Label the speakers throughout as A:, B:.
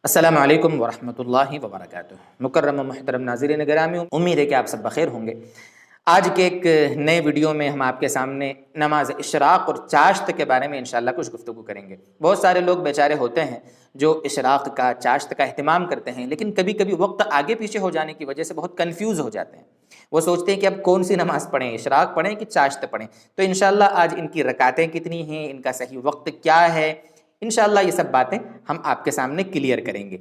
A: السلام علیکم ورحمۃ اللہ وبرکاتہ۔ مکرم و محترم ناظرین گرامی، امید ہے کہ آپ سب بخیر ہوں گے۔ آج کے ایک نئے ویڈیو میں ہم آپ کے سامنے نماز اشراق اور چاشت کے بارے میں انشاءاللہ کچھ گفتگو کریں گے۔ بہت سارے لوگ بیچارے ہوتے ہیں جو اشراق کا، چاشت کا اہتمام کرتے ہیں، لیکن کبھی کبھی وقت آگے پیچھے ہو جانے کی وجہ سے بہت کنفیوز ہو جاتے ہیں۔ وہ سوچتے ہیں کہ اب کون سی نماز پڑھیں، اشراق پڑھیں کہ چاشت پڑھیں۔ تو انشاءاللہ آج ان کی رکعتیں کتنی ہیں، ان کا صحیح وقت کیا ہے، انشاءاللہ یہ سب باتیں ہم آپ کے سامنے کلیئر کریں گے۔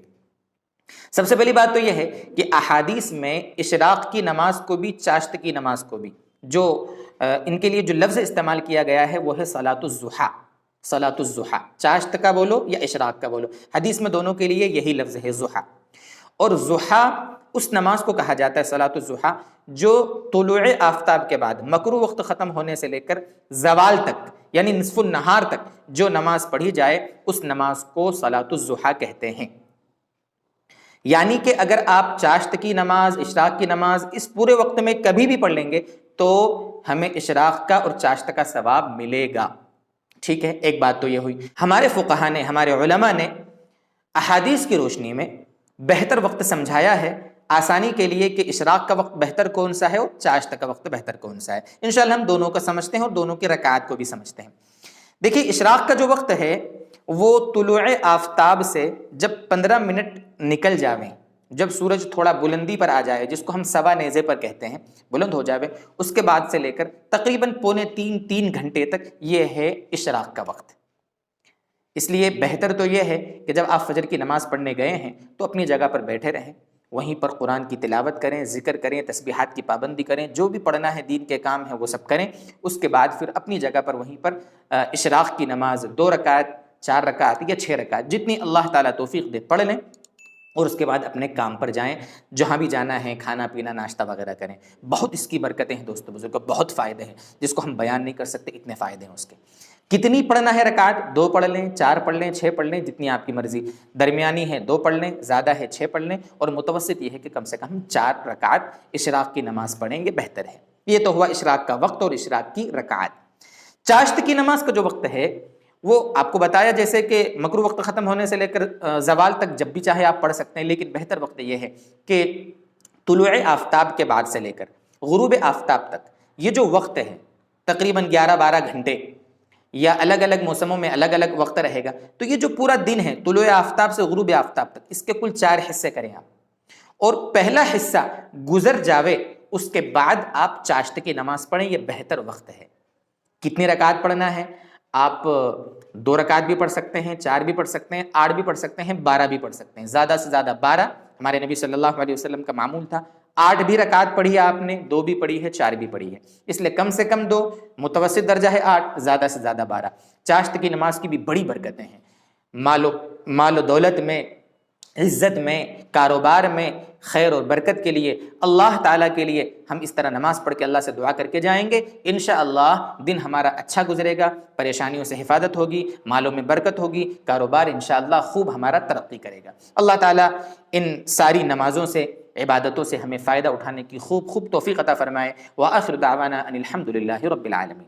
A: سب سے پہلی بات تو یہ ہے کہ احادیث میں اشراق کی نماز کو بھی، چاشت کی نماز کو بھی، جو ان کے لیے جو لفظ استعمال کیا گیا ہے وہ ہے صلاۃ الضحیٰ۔ صلاۃ الضحیٰ، چاشت کا بولو یا اشراق کا بولو، حدیث میں دونوں کے لیے یہی لفظ ہے، ضحیٰ۔ اور ضحیٰ اس نماز کو کہا جاتا ہے، صلاۃ الضحیٰ، جو طلوع آفتاب کے بعد مکروہ وقت ختم ہونے سے لے کر زوال تک، یعنی نصف النہار تک جو نماز پڑھی جائے اس نماز کو صلاۃ الضحیٰ کہتے ہیں۔ یعنی کہ اگر آپ چاشت کی نماز، اشراق کی نماز اس پورے وقت میں کبھی بھی پڑھ لیں گے تو ہمیں اشراق کا اور چاشت کا ثواب ملے گا۔ ٹھیک ہے، ایک بات تو یہ ہوئی۔ ہمارے فقہا نے، ہمارے علماء نے احادیث کی روشنی میں بہتر وقت سمجھایا ہے آسانی کے لیے کہ اشراق کا وقت بہتر کون سا ہے اور چاشت کا وقت بہتر کون سا ہے۔ انشاءاللہ ہم دونوں کا سمجھتے ہیں اور دونوں کی رکعات کو بھی سمجھتے ہیں۔ دیکھیے، اشراق کا جو وقت ہے وہ طلوع آفتاب سے جب 15 منٹ نکل جاویں، جب سورج تھوڑا بلندی پر آ جائے، جس کو ہم سوا نیزے پر کہتے ہیں، بلند ہو جاوے، اس کے بعد سے لے کر تقریباً پونے تین گھنٹے تک یہ ہے اشراق کا وقت۔ اس لیے بہتر تو یہ ہے کہ جب آپ فجر کی نماز پڑھنے گئے ہیں تو اپنی جگہ پر بیٹھے رہیں، وہیں پر قرآن کی تلاوت کریں، ذکر کریں، تسبیحات کی پابندی کریں، جو بھی پڑھنا ہے، دین کے کام ہیں وہ سب کریں۔ اس کے بعد پھر اپنی جگہ پر وہیں پر اشراق کی نماز 2 رکعت، 4 رکعت یا 6 رکعت، جتنی اللہ تعالیٰ توفیق دے پڑھ لیں، اور اس کے بعد اپنے کام پر جائیں، جہاں بھی جانا ہے، کھانا پینا، ناشتہ وغیرہ کریں۔ بہت اس کی برکتیں ہیں دوستو بزرگوں، بہت فائدے ہیں جس کو ہم بیان نہیں کر سکتے، اتنے فائدے ہیں اس کے۔ کتنی پڑھنا ہے رکعت؟ 2 پڑھ لیں، 4 پڑھ لیں، 6 پڑھ لیں، جتنی آپ کی مرضی۔ درمیانی ہے 2 پڑھ لیں، زیادہ ہے 6 پڑھ لیں، اور متوسط یہ ہے کہ کم سے کم 4 رکعت اشراق کی نماز پڑھیں، یہ بہتر ہے۔ یہ تو ہوا اشراق کا وقت اور اشراق کی رکعت۔ چاشت کی نماز کا جو وقت ہے وہ آپ کو بتایا جیسے کہ مکروہ وقت ختم ہونے سے لے کر زوال تک جب بھی چاہے آپ پڑھ سکتے ہیں، لیکن بہتر وقت یہ ہے کہ طلوع آفتاب کے بعد سے لے کر غروب آفتاب تک یہ جو وقت ہے تقریباً 11-12 گھنٹے، یا الگ الگ موسموں میں الگ الگ وقت رہے گا، تو یہ جو پورا دن ہے طلوع آفتاب سے غروب آفتاب تک، اس کے کل 4 حصے کریں آپ، اور پہلا حصہ گزر جاوے اس کے بعد آپ چاشت کی نماز پڑھیں، یہ بہتر وقت ہے۔ کتنی رکعت پڑھنا ہے؟ آپ 2 رکعت بھی پڑھ سکتے ہیں، 4 بھی پڑھ سکتے ہیں، 8 بھی پڑھ سکتے ہیں، 12 بھی پڑھ سکتے ہیں، زیادہ سے زیادہ 12 ہمارے نبی صلی اللہ علیہ وسلم کا معمول تھا۔ 8 بھی رکعت پڑھی ہے آپ نے، 2 بھی پڑھی ہے، 4 بھی پڑھی ہے، اس لیے کم سے کم 2، متوسط درجہ ہے 8، زیادہ سے زیادہ 12۔ چاشت کی نماز کی بھی بڑی برکتیں ہیں، مال و دولت میں، عزت میں، کاروبار میں، خیر اور برکت کے لیے، اللہ تعالیٰ کے لیے ہم اس طرح نماز پڑھ کے اللہ سے دعا کر کے جائیں گے، انشاءاللہ دن ہمارا اچھا گزرے گا، پریشانیوں سے حفاظت ہوگی، مالوں میں برکت ہوگی، کاروبار انشاءاللہ خوب ہمارا ترقی کرے گا۔ اللہ تعالیٰ ان ساری نمازوں سے، عبادتوں سے ہمیں فائدہ اٹھانے کی خوب توفیق عطا فرمائے۔ وآخر دعوانا ان الحمد للہ رب العالمین۔